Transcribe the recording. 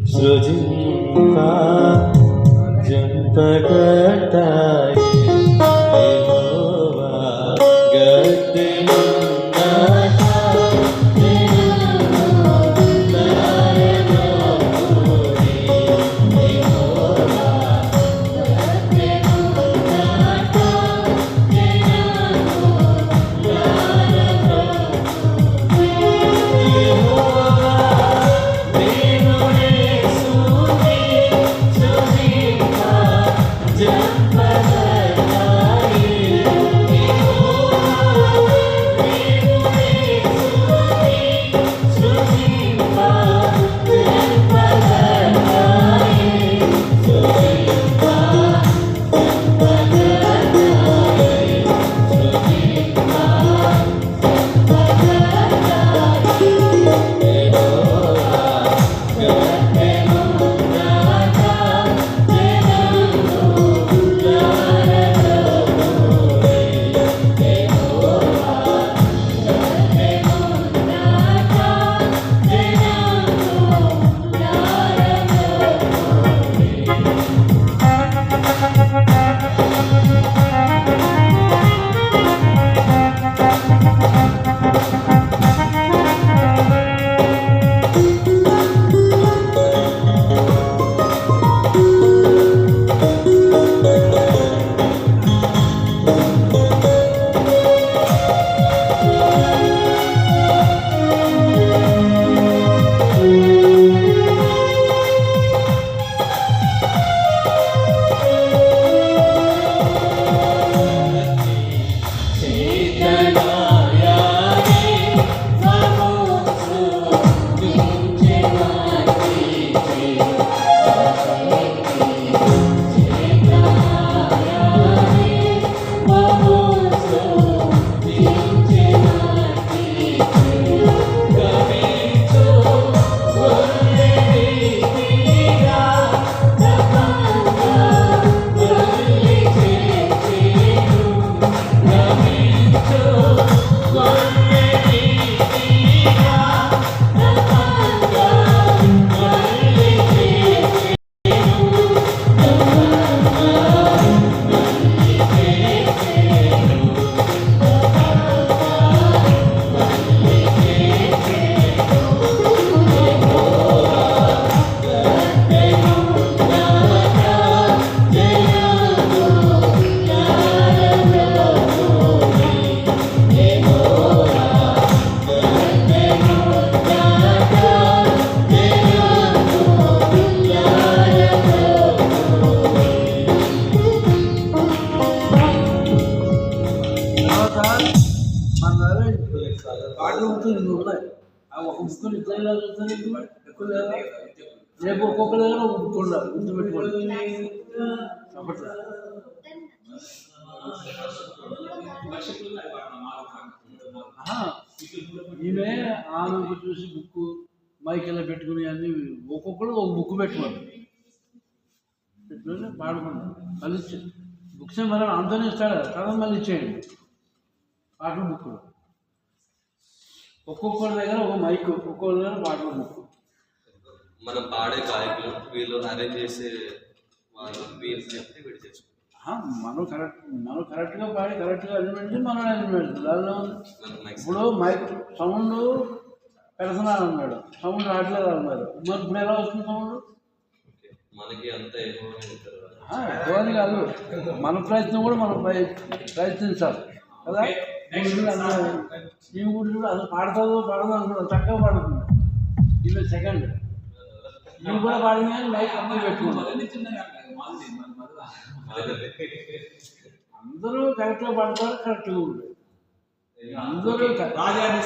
సృజింప జంపగటాయి యెహోవా గద్దినున్నట పాటలు ఉంటుంది ఉన్నాయి ఒక బుక్కులు ఇద్దరు ఎక్కువ లేదా రేపు ఒక్కొక్క దగ్గర ఒక బుక్ ఉండాలి గుర్తుపెట్టుకోండి అప్పట్లో ఈమె ఆమె చూసి బుక్ మైకెల్లా పెట్టుకుని అన్ని ఒక్కొక్కరు ఒక బుక్ పెట్టుకోండి పెట్టుకొని పాడుకోండి మళ్ళీ బుక్స్ మళ్ళీ అంతనే ఇస్తాడు కదా మళ్ళీ ఇచ్చేయండి పాటలు బుక్కులు ఒక్కొక్కరి దగ్గర ఒక మైక్ ఒక్కొక్కరి దగ్గర పాటలు బుక్ మనం పాడే గాయకులు వీళ్ళు అరేంజ్ చేసే వాళ్ళు వీళ్ళు చెప్తే వీళ్ళు చేసుకుంటాం మనం కరెక్ట్గా పాడి కరెక్ట్గా అరేంజ్మెంట్ మనం అరేంజ్మెంట్ దానిలో ఇప్పుడు మైక్ సౌండ్ పెడుతున్నారు అన్నాడు సౌండ్ రావట్లేదు అన్నారు మరి ఇప్పుడు ఎలా వస్తుంది సౌండ్ మనకి అంత ఎక్కువని కాదు మన ప్రయత్నం కూడా మనం ప్రయత్నించాలి కదా ఈ ఊళ్ళు అసలు పాడతాదో అనుకున్నాను చక్కగా పాడుతుంది ఇవి సెకండ్ ఇవి కూడా పాడింది కానీ మైక్ అన్నీ పెట్టుకున్నాను అందరూ కరెక్ట్గా పాడతారు కరెక్ట్గా ఉంటుంది అందరూ రాజాన్ని